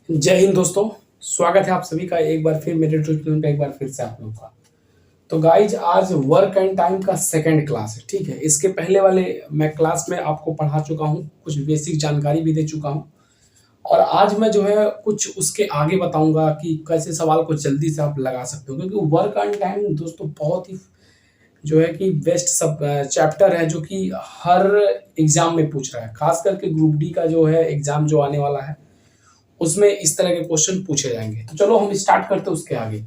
जय हिंद दोस्तों। स्वागत है आप सभी का एक बार फिर मेरे यूट्यूब चैनल पे, एक बार फिर से आप लोग का। तो गाइज आज वर्क एंड टाइम का सेकंड क्लास है, ठीक है। इसके पहले वाले मैं क्लास में आपको पढ़ा चुका हूँ, कुछ बेसिक जानकारी भी दे चुका हूँ। और आज मैं जो है कुछ उसके आगे बताऊंगा कि कैसे सवाल को जल्दी से आप लगा सकते हो, क्योंकि वर्क एंड टाइम दोस्तों बहुत ही जो है कि बेस्ट सब चैप्टर है, जो कि हर एग्जाम में पूछ रहा है। खास करके ग्रुप डी का जो है एग्जाम जो आने वाला है, उसमें इस तरह के क्वेश्चन पूछे जाएंगे। तो चलो हम स्टार्ट करते हैं उसके आगे।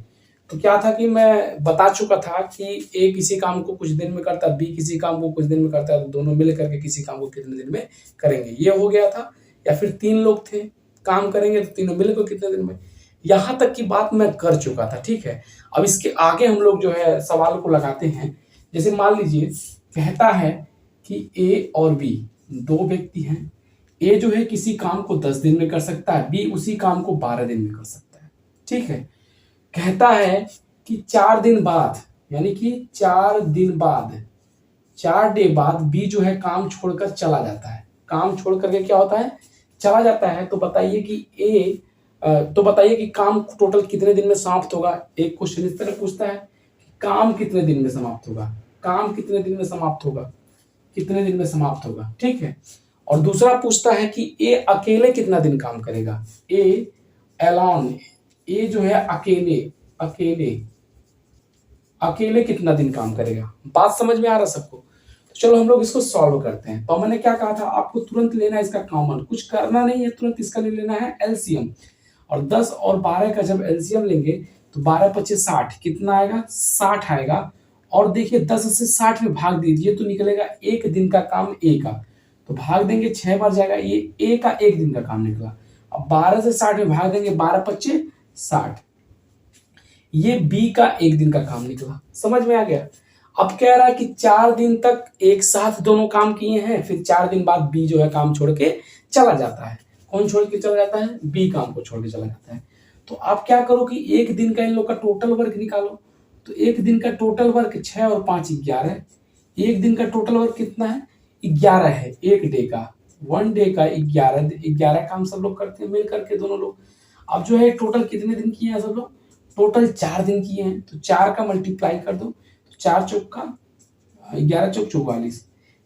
तो क्या था कि मैं बता चुका था कि ए किसी काम को कुछ दिन में करता है, बी किसी काम को कुछ दिन में करता है, तो दोनों मिल करके किसी काम को कितने दिन में करेंगे, ये हो गया था। या फिर तीन लोग थे, काम करेंगे तो तीनों मिलकर कितने दिन में। यहाँ तक की बात मैं कर चुका था, ठीक है। अब इसके आगे हम लोग जो है सवाल को लगाते हैं। जैसे मान लीजिए कहता है कि ए और बी दो व्यक्ति हैं। ए जो है किसी काम को 10 दिन में कर सकता है, बी उसी काम को 12 दिन में कर सकता है, ठीक है। कहता है कि 4 दिन बाद, यानी कि 4 दिन बाद, 4 डे बाद बी जो है काम छोड़कर चला जाता है। काम छोड़ करके क्या होता है, चला जाता है। तो बताइए कि तो बताइए कि काम टोटल कितने दिन में समाप्त होगा। एक क्वेश्चन इस तरह पूछता है कि काम कितने दिन में समाप्त होगा, काम कितने दिन में समाप्त होगा, कितने दिन में समाप्त होगा, ठीक है। और दूसरा पूछता है कि ए अकेले कितना दिन काम करेगा। ए एलॉन, ए जो है अकेले, अकेले अकेले कितना दिन काम करेगा। बात समझ में आ रहा सबको। तो चलो हम लोग इसको सॉल्व करते हैं। तो मैंने क्या कहा था, आपको तुरंत लेना है इसका कॉमन, कुछ करना नहीं है, तुरंत इसका ले लेना है एलसीएम। और 10 और 12 का जब एलसीएम लेंगे तो 12 25 60 कितना आएगा, 60 आएगा। और देखिए 10 से 60 में भाग दीजिए तो निकलेगा एक दिन का काम ए का। तो भाग देंगे 6 बार जाएगा, ये ए का एक दिन का काम निकला। अब 12 से 60 में भाग देंगे, 12 25 60, ये बी का एक दिन का काम निकला। समझ में आ गया। अब कह रहा है कि 4 दिन तक एक साथ दोनों काम किए हैं, फिर 4 दिन बाद बी जो है काम छोड़ के चला जाता है। कौन छोड़ के चला जाता है, बी काम को छोड़ के चला जाता है। तो आप क्या करो कि एक दिन का इन लोग का टोटल वर्क निकालो। तो एक दिन का टोटल वर्क 6 और 5 11, एक दिन का टोटल वर्क कितना है, 11 है। एक डे का, 1 डे का 11, 11 काम सब लोग करते हैं मिल करके दोनों लोग। अब जो है टोटल कितने दिन किए हैं सब लोग, टोटल 4 दिन किए हैं। तो 4 का मल्टीप्लाई कर दो, तो 4 चौका 11 चौक 44,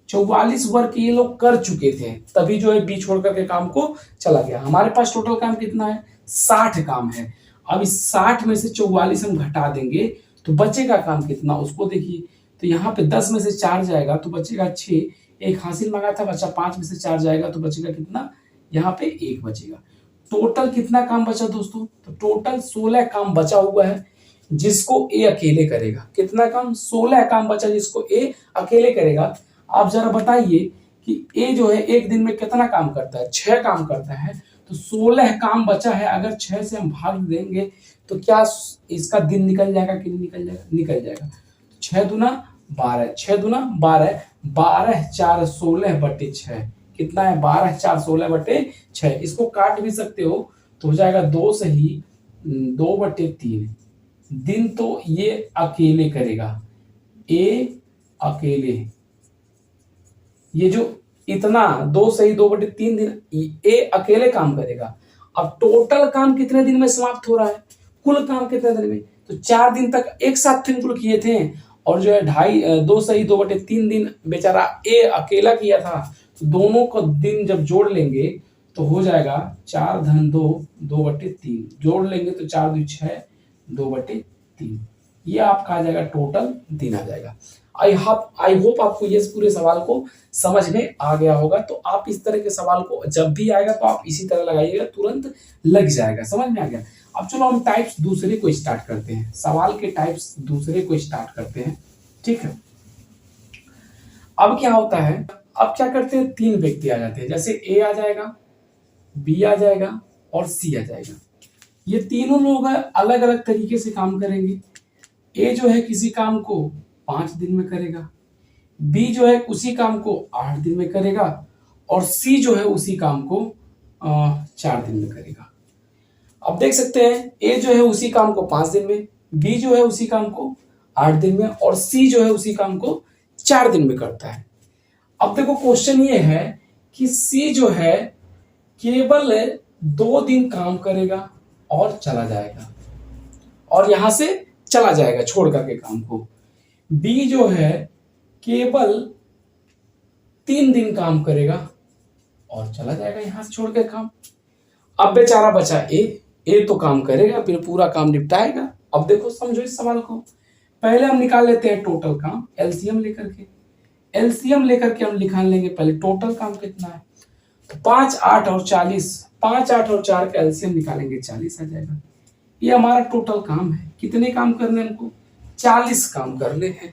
44 वर्क ये लोग कर चुके थे, तभी जो है बी छोड़ करके काम को चला गया। हमारे पास टोटल काम कितना है, 60 काम है। अब इस 60 में से 44 हम घटा देंगे तो बचेगा काम कितना, उसको देखिए। तो यहाँ पे 10 में से 4 जाएगा तो बचेगा 6, एक हासिल मांगा था बचा, 5 में से 4 जाएगा तो बचेगा कितना, यहाँ पे 1 बचेगा। टोटल कितना काम बचा दोस्तों, तो टोटल 16 काम बचा हुआ है, जिसको ए अकेले करेगा। कितना काम, 16 काम बचा जिसको ए अकेले करेगा। आप जरा बताइए कि ए जो है एक दिन में कितना काम करता है, 6 काम करता है। तो 16 काम बचा है, अगर 6 से हम भाग देंगे तो क्या इसका दिन निकल जाएगा कि नहीं निकल जाएगा, निकल जाएगा। 6 दूना 12, 6 दूना 12, 12 4 16 बटे 6 कितना है, 12 4 16 बटे 6। इसको काट भी सकते हो तो हो जाएगा 2 सही 2 बटे 3 दिन तो ये अकेले करेगा, ए अकेले। ये जो इतना 2 सही 2 बटे 3 दिन ए अकेले काम करेगा। अब टोटल काम कितने दिन में समाप्त हो रहा है, कुल काम कितने दिन में, तो 4 दिन तक एक साथ कुल किए थे। और जो है 2 सही 2 बटे 3 दिन बेचारा ए अकेला किया था। तो दोनों को दिन जब जोड़ लेंगे तो हो जाएगा 4 धन 2 2 बटे 3, जोड़ लेंगे तो 4 2 6 2 बटे 3, ये आपका आ जाएगा टोटल दिन आ जाएगा। आई होप आपको ये पूरे सवाल को समझ में आ गया होगा। तो आप इस तरह के सवाल को जब भी आएगा तो आप इसी तरह लगाइएगा, तुरंत लग जाएगा। समझ में आ गया। अब चलो हम टाइप्स दूसरे को स्टार्ट करते हैं, सवाल के टाइप्स दूसरे को स्टार्ट करते हैं, ठीक है। अब क्या होता है, अब क्या करते हैं, 3 व्यक्ति आ जाते हैं। जैसे ए आ जाएगा, बी आ जाएगा और सी आ जाएगा। ये तीनों लोग अलग अलग तरीके से काम करेंगे। ए जो है किसी काम को 5 दिन में करेगा, बी जो है उसी काम को 8 दिन में करेगा, और सी जो है उसी काम को 4 दिन में करेगा। अब देख सकते हैं ए जो है उसी काम को 5 दिन में, बी जो है उसी काम को 8 दिन में, और सी जो है उसी काम को 4 दिन में करता है। अब देखो क्वेश्चन ये है कि सी जो है केवल 2 दिन काम करेगा और चला जाएगा, और यहां से चला जाएगा छोड़ करके काम को। बी जो है केवल 3 दिन काम करेगा और चला जाएगा यहां से छोड़ के काम। अब बेचारा बचा ए तो काम करेगा, फिर पूरा काम निपटाएगा। अब देखो समझो इस सवाल को, पहले हम निकाल लेते हैं टोटल काम एलसीएम लेकर के। एलसीएम लेकर के हम निकाल लेंगे पहले टोटल काम कितना है, तो 5, 8 और 40, 5, 8 और 4 का एलसीएम निकालेंगे 40 आ जाएगा। ये हमारा टोटल काम है। कितने काम करने हमको, 40 काम करने हैं।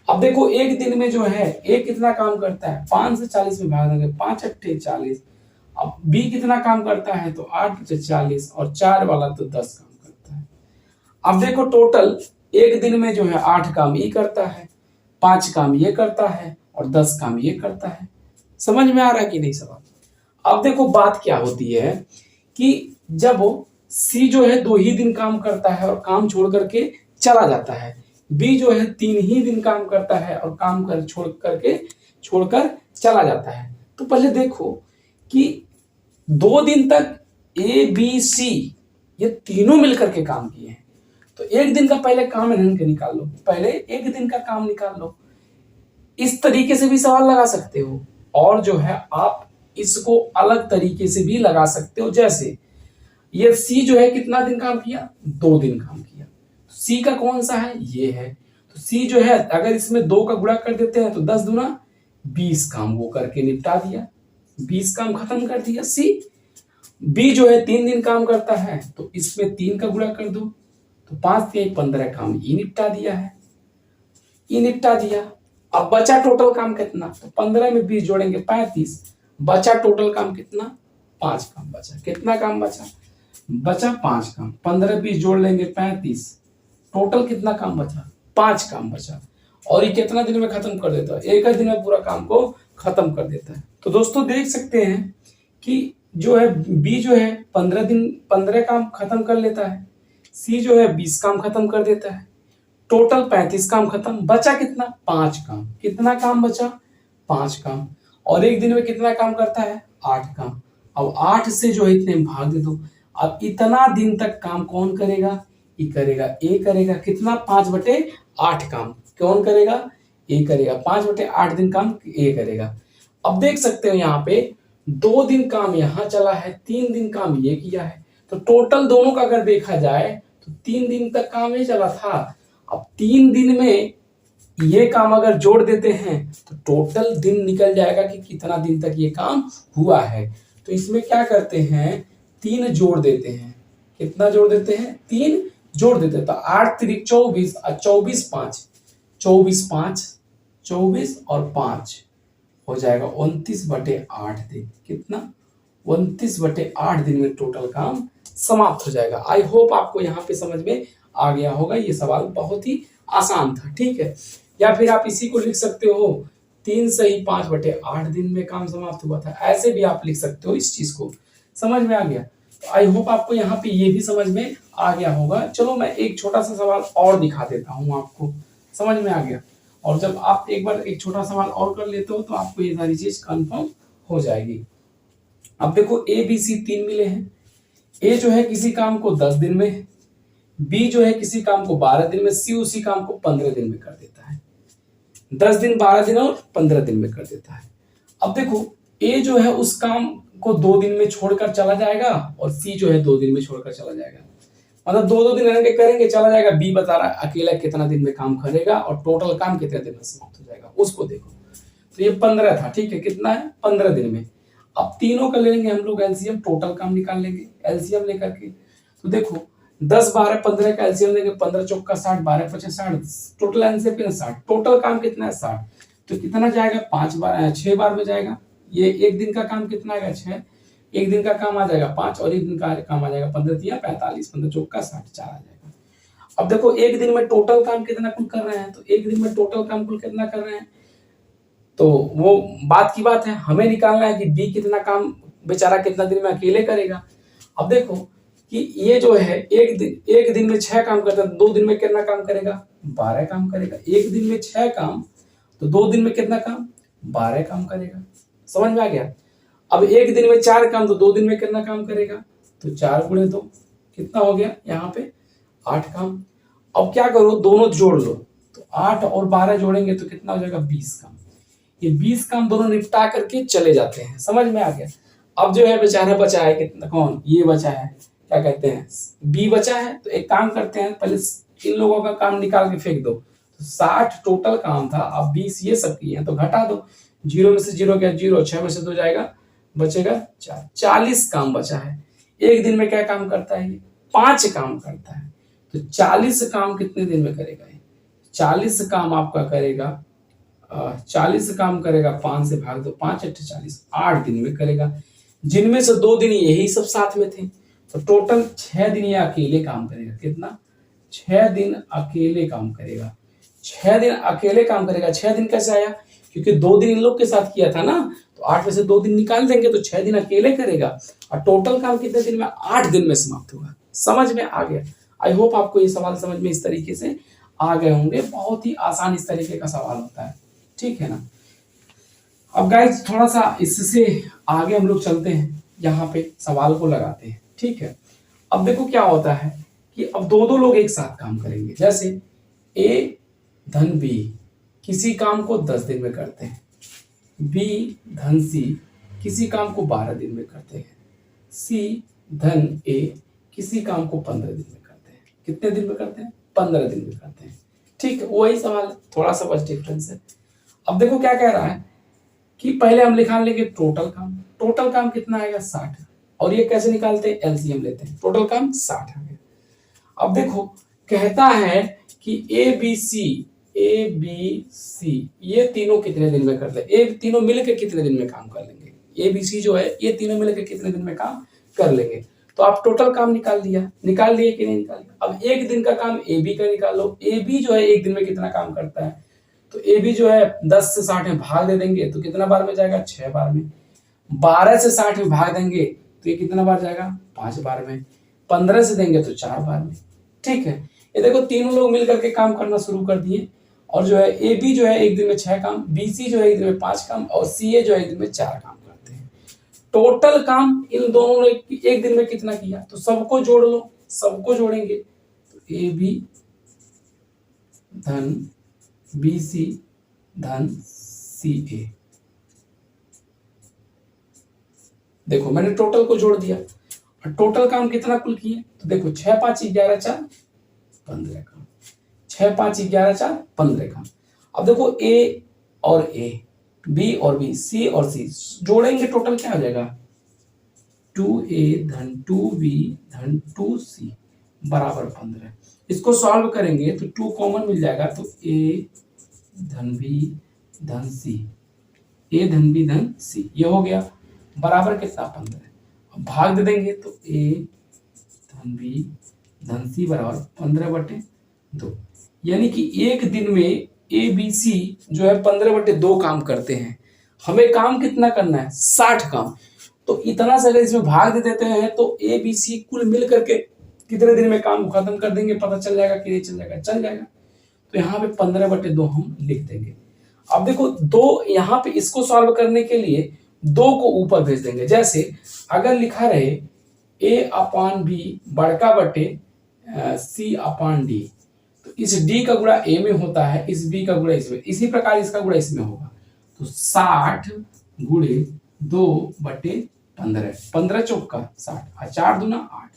अब देखो एक दिन में जो है ए कितना काम करता है, 5 से 40 में भाग देंगे, 5 अट्ठे 40। अब बी कितना काम करता है, तो 8 से 40, और 4 वाला तो 10 काम करता है। अब देखो टोटल एक दिन में जो है 8 काम ये करता है, 5 काम ये करता है, और 10 काम ये करता है। समझ में आ रहा है कि नहीं सवाल। अब देखो बात क्या होती है कि जब सी जो है 2 ही दिन काम करता है और काम छोड़ करके चला जाता है, बी जो है 3 ही दिन काम करता है और काम कर छोड़कर चला जाता है। तो पहले देखो कि 2 दिन तक ए बी सी ये तीनों मिलकर के काम किए हैं, तो एक दिन का पहले काम इन्हें के निकाल लो, पहले एक दिन का काम निकाल लो। इस तरीके से भी सवाल लगा सकते हो, और जो है आप इसको अलग तरीके से भी लगा सकते हो। जैसे ये सी जो है कितना दिन काम किया, 2 दिन काम किया, सी का कौन सा है, ये है। तो सी जो है अगर इसमें 2 का गुणा कर देते हैं तो 10 दूना 20 काम वो करके निपटा दिया, 20 काम खत्म कर दिया सी। बी जो है 3 दिन काम करता है, तो इसमें 3 का गुणा कर दो, तो 5 से 15 काम ये निपटा दिया है, ये निपटा दिया। अब बचा टोटल काम कितना, तो 15 में 20 जोड़ेंगे 35, बचा टोटल काम कितना, 5 काम बचा। कितना काम बचा, बचा 5 काम। 15 20 जोड़ लेंगे 35, टोटल कितना काम बचा, 5 काम बचा। और ये कितना दिन में खत्म कर देता है, एक ही दिन में पूरा काम को खत्म कर देता है। तो दोस्तों देख सकते हैं कि जो है बी जो है 15 काम खत्म कर लेता है, सी जो है 20 काम खत्म कर देता है, टोटल 35 काम खत्म। बचा कितना, 5 काम। कितना काम बचा, 5 काम। और एक दिन में कितना काम करता है, 8 काम। अब 8 से जो है इतने भाग दे दो। अब इतना दिन तक काम कौन करेगा, ये करेगा, ए करेगा। कितना, 5/8 काम कौन करेगा, ए करेगा। 5/8 दिन काम ए करेगा। अब देख सकते हो यहाँ पे 2 दिन काम यहाँ चला है, 3 दिन काम ये किया है, तो टोटल दोनों का अगर देखा जाए तो 3 दिन तक काम ये चला था। अब 3 दिन में ये काम अगर जोड़ देते हैं तो टोटल दिन निकल जाएगा कि कितना दिन तक ये काम हुआ है। तो इसमें क्या करते हैं, 3 जोड़ देते हैं। कितना जोड़ देते हैं, 3 जोड़ देते हैं। तो 8 3 24 और 24 5, 24 और 5 हो जाएगा 29/8 दिन। कितना, 29/8 दिन में टोटल काम समाप्त हो जाएगा। आई होप आपको यहाँ पे समझ में आ गया होगा। ये सवाल बहुत ही आसान था, ठीक है। या फिर आप इसी को लिख सकते हो, 3 सही 5/8 दिन में काम समाप्त हुआ था। ऐसे भी आप लिख सकते हो। इस चीज को समझ में आ गया। तो आई होप आपको यहाँ पे ये भी समझ में आ गया होगा। चलो मैं एक छोटा सा सवाल और दिखा देता हूँ आपको, समझ में आ गया। और जब आप एक बार एक छोटा सवाल और कर लेते हो तो आपको ये सारी चीज कंफर्म हो जाएगी। अब देखो ए बी सी 3 मिले हैं। ए जो है किसी काम को 10 दिन में, बी जो है किसी काम को 12 दिन में, सी उसी काम को 15 दिन में कर देता है। 10 दिन, 12 दिन और 15 दिन में कर देता है। अब देखो ए जो है उस काम को 2 दिन में छोड़कर चला जाएगा, और सी जो है 2 दिन में छोड़कर चला जाएगा। मतलब 2 दिन करेंगे चला जाएगा। बी बता रहा है अकेला कितना दिन में काम करेगा और टोटल काम कितने दिन में समाप्त हो जाएगा, उसको देखो। तो ये 15 था, ठीक है। कितना है, 15 दिन में। अब तीनों का ले लेंगे हम लोग एलसीएम, टोटल काम निकाल लेंगे एलसीएम लेकर के। तो देखो 10 12 15 का एलसीएम लेंगे, 15 चौका 60, 12 पचास 60, टोटल एलसीएम 60। टोटल काम कितना है, 60। तो कितना जाएगा, 5 बार 6 बार में जाएगा। ये एक दिन का काम कितना आएगा, 6। एक दिन का काम आ जाएगा 5, और एक दिन का काम आ जाएगा 15 या 45, 15 चौका 60, 4 आ जाएगा। अब देखो एक दिन में टोटल काम कितना कुल कर रहे हैं, तो एक दिन में टोटल काम कुल कितना कर रहे हैं, तो वो बात की बात है। हमें निकालना है कि बी कितना काम बेचारा कितना दिन में अकेले करेगा। अब देखो कि ये जो है एक दिन में 6 काम करता है, 2 दिन में कितना काम करेगा, 12 काम करेगा। एक दिन में 6 काम, तो 2 दिन में कितना काम, 12 काम करेगा। समझ में आ गया। अब एक दिन में 4 काम, तो 2 दिन में कितना काम करेगा, तो 4 × 2 कितना हो गया यहाँ पे 8 काम। अब क्या करो, दोनों जोड़ लो, तो 8 और 12 जोड़ेंगे तो कितना हो जाएगा 20 काम। ये 20 काम दोनों निपटा करके चले जाते हैं, समझ में आ गया। अब जो है बेचारा बचा है कितना, कौन, ये बचा है, क्या कहते हैं, बी बचा है। तो एक काम करते हैं, पहले इन लोगों का काम निकाल के फेंक दो। तो 60 टोटल काम था, अब 20 ये सब किए हैं, तो घटा दो। 0 में से 0 क्या 0, 6 में से 2 जाएगा, बचेगा 4, 40 काम बचा है। एक दिन में क्या काम करता है ये, 5 काम करता है। तो 40 काम कितने दिन में करेगा ये, 40 काम आपका करेगा 40 काम करेगा, 5 से भाग दो, 5 × 40, 8 दिन में करेगा, जिनमें से 2 दिन यही सब साथ में थे। तो टोटल 6 दिन ये अकेले काम करेगा। कितना, 6 दिन अकेले काम करेगा। 6 दिन अकेले काम करेगा। 6 दिन कैसे आया, क्योंकि 2 दिन इन लोग के साथ किया था ना, तो 8 में से 2 दिन निकाल देंगे तो 6 दिन अकेले करेगा। और टोटल काम कितने दिन में, 8 दिन में समाप्त होगा। समझ में आ गया। आई होप आपको ये सवाल समझ में इस तरीके से आ गए होंगे। बहुत ही आसान इस तरीके का सवाल होता है, ठीक है ना। अब गाइस थोड़ा सा इससे आगे हम लोग चलते हैं, यहाँ पे सवाल को लगाते हैं, ठीक है। अब देखो क्या होता है कि अब दो लोग एक साथ काम करेंगे। जैसे ए धन बी किसी काम को 10 दिन में करते हैं, बी धन सी किसी काम को 12 दिन में करते हैं, सी धन ए किसी काम को 15 दिन में करते हैं। कितने दिन में करते हैं, 15 दिन में करते हैं, ठीक है। वही सवाल है, थोड़ा सा बस डिफरेंस है। अब देखो क्या कह रहा है कि पहले हम निकाल लेंगे टोटल काम। टोटल काम कितना आएगा 60, और ये कैसे निकालते हैं, एलसीएम लेते हैं। टोटल काम 60 आ गया। अब देखो कहता है कि ए बी सी ये तीनों कितने दिन में कर ले, ये तीनों मिलकर कितने दिन में काम कर लेंगे, ए बी सी जो है ये तीनों मिलकर कितने दिन में काम कर लेंगे। तो आप टोटल काम निकाल लिए कि नहीं निकाल लिया। अब एक दिन का काम ए बी का निकालो। ए बी जो है एक दिन में कितना काम करता है, तो ए बी जो है 10 से 60 में भाग दे देंगे तो कितना बार में जाएगा, 6 बार में। 12 से 60 में भाग देंगे तो ये कितना बार जाएगा, 5 बार में। 15 से देंगे तो 4 बार में, ठीक है। ये देखो तीनों लोग मिलकर के काम करना शुरू कर दिए। और जो है ए बी जो है एक दिन में 6 काम, बी सी जो है एक दिन में 5 काम, और सी ए जो है एक दिन में 4 काम करते हैं। टोटल काम इन दोनों ने एक दिन में कितना किया, तो सबको जोड़ लो। सबको जोड़ेंगे तो ए बी धन बी सी धन सी ए। देखो मैंने टोटल को जोड़ दिया, और टोटल काम कितना कुल किए, तो देखो 6 5 11 4 15 काम, 6 5 11 4 15 काम। अब देखो ए और ए, बी और बी, सी और सी जोड़ेंगे, टोटल क्या हो जाएगा 2a धन 2b धन 2c बराबर 15। इसको सॉल्व करेंगे तो 2 कॉमन मिल जाएगा, तो a धन b धन c, a धन b धन c ये हो गया, बराबर कितना 15। अब भाग दे देंगे तो a धन b धन c बराबर 15/2। यानी कि एक दिन में ए बी सी जो है 15/2 काम करते हैं। हमें काम कितना करना है, 60 काम। तो इतना से अगर इसमें भाग दे देते हैं तो ए बी सी कुल मिल करके कितने दिन में काम खत्म कर देंगे, पता चल जाएगा कि नहीं चल जाएगा, चल जाएगा। तो यहाँ पे 15/2 हम लिख देंगे। अब देखो दो, यहाँ पे इसको सॉल्व करने के लिए 2 को ऊपर भेज देंगे। जैसे अगर लिखा रहे a/b बड़का बटे c/d, तो इस d का गुणा a में होता है, इस b का गुणा इसमें, इसी प्रकार इसका गुणा इसमें होगा। तो 60 गुणे 2/15, 15 चौका 60 और 4 दूना 8।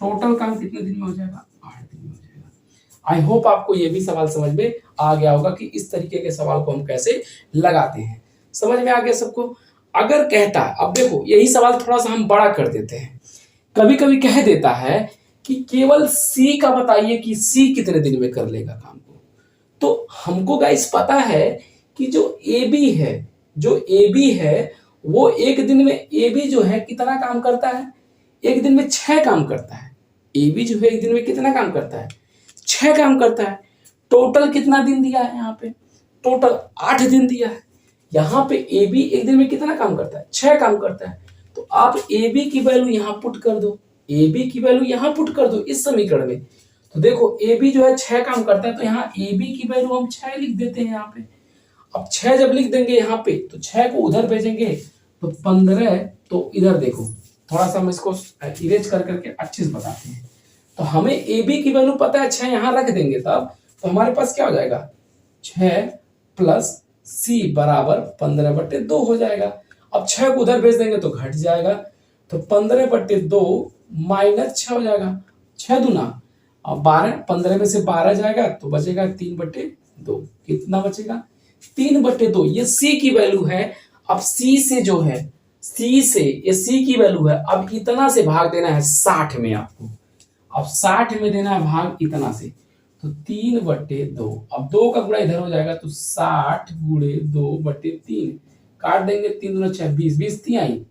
टोटल काम कितने दिन में हो जाएगा, 8 दिन में हो जाएगा। आई होप आपको ये भी सवाल समझ में आ गया होगा कि इस तरीके के सवाल को हम कैसे लगाते हैं। समझ में आ गया सबको। अगर कहता है, अब देखो यही सवाल थोड़ा सा हम बड़ा कर देते हैं। कभी कभी कह देता है कि केवल सी का बताइए कि सी कितने दिन में कर लेगा काम को। तो हमको गाइस पता है कि जो ए बी है वो एक दिन में, ए बी जो है कितना काम करता है, एक दिन में 6 काम करता है। ए बी जो है एक दिन में कितना काम करता है, 6 काम करता है। टोटल कितना दिन दिया है, यहाँ पे टोटल 8 दिन दिया है। यहाँ पे ए बी एक दिन में कितना काम करता है, 6 काम करता है। तो आप ए बी की वैल्यू यहाँ पुट कर दो, ए बी की वैल्यू यहाँ पुट कर दो इस समीकरण में। तो देखो ए बी जो है 6 काम करता है, तो यहाँ ए बी की वैल्यू हम 6 लिख देते हैं यहाँ पे। अब 6 जब लिख देंगे यहाँ पे, तो 6 को उधर भेजेंगे तो 15, तो इधर देखो थोड़ा सा हम इसको इरेज कर करके अच्छे से बताते हैं। तो हमें ए बी की वैल्यू पता है 6, यहाँ रख देंगे तब तो हमारे पास क्या हो जाएगा 6 प्लस सी बराबर 15/2 हो जाएगा। अब 6 को उधर भेज देंगे तो घट जाएगा, तो 15/2 -6 हो जाएगा। 6 दूना अब 12, 15 में से 12 जाएगा तो बचेगा 3/2। कितना बचेगा 3/2। ये सी की वैल्यू है। अब सी से जो है, सी से ये सी की वैल्यू है, अब इतना से भाग देना है 60 में आपको। अब 60 में देना है भाग इतना से, तो 3/2। अब 2 का गुणा इधर हो जाएगा तो 60 गुणे 2/3 काट देंगे। 3 दूना 6, 20, 20 तीन आई,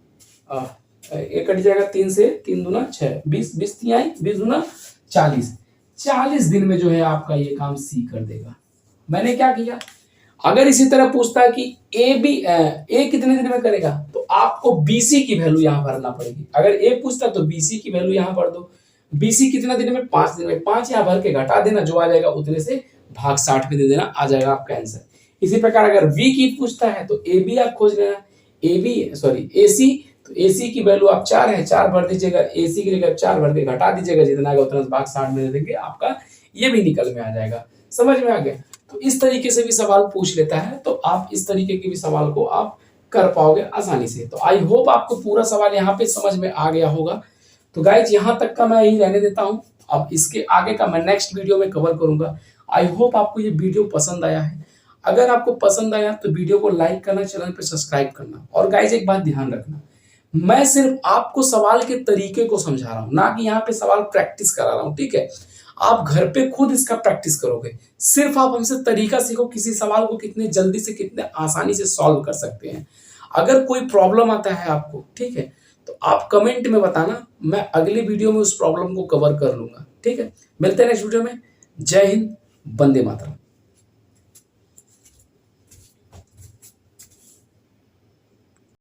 एक कट जाएगा 3 से, 3 दूना 6, 20, 20 तीन आई, 20 दूना 40। 40 दिन में जो है आपका ये काम सी कर देगा। मैंने क्या किया, अगर इसी तरह पूछता है कि ए कितने दिन में करेगा तो आपको बीसी की वैल्यू यहां भरना पड़ेगी। अगर ए पूछता तो बीसी की वैल्यू यहां भर दो। बीसी कितना दिन में, 5 दिन में, 5 यहां भर के घटा देना, जो आ जाएगा उतने से भाग 60 में दे देना, आ जाएगा आपका आंसर। इसी प्रकार अगर वी की पूछता है तो ए बी आप खोज लेना, एसी, तो एसी की वैल्यू आप 4 है, 4 भर दीजिएगा, एसी की जगह 4 भर के घटा दीजिएगा, जितना आएगा उतना भाग 60 में दे देंगे, आपका ये भी निकल में आ जाएगा। समझ में आ गया। तो इस तरीके से भी सवाल पूछ लेता है, तो आप इस तरीके के भी सवाल को आप कर पाओगे आसानी से। तो आई होप आपको पूरा सवाल यहाँ पे समझ में आ गया होगा। तो गाइज यहाँ तक का मैं यही रहने देता हूँ, अब इसके आगे का मैं नेक्स्ट वीडियो में कवर करूंगा। आई होप आपको ये वीडियो पसंद आया है। अगर आपको पसंद आया तो वीडियो को लाइक करना, चैनल पे सब्सक्राइब करना। और गाइज एक बात ध्यान रखना, मैं सिर्फ आपको सवाल के तरीके को समझा रहा हूँ, ना कि यहाँ पे सवाल प्रैक्टिस करा रहा हूँ, ठीक है। आप घर पे खुद इसका प्रैक्टिस करोगे। सिर्फ आप हमसे तरीका सीखो, किसी सवाल को कितने जल्दी से कितने आसानी से सॉल्व कर सकते हैं। अगर कोई प्रॉब्लम आता है आपको, ठीक है, तो आप कमेंट में बताना, मैं अगली वीडियो में उस प्रॉब्लम को कवर कर लूंगा, ठीक है। मिलते हैं नेक्स्ट वीडियो में। जय हिंद, वंदे मातरम।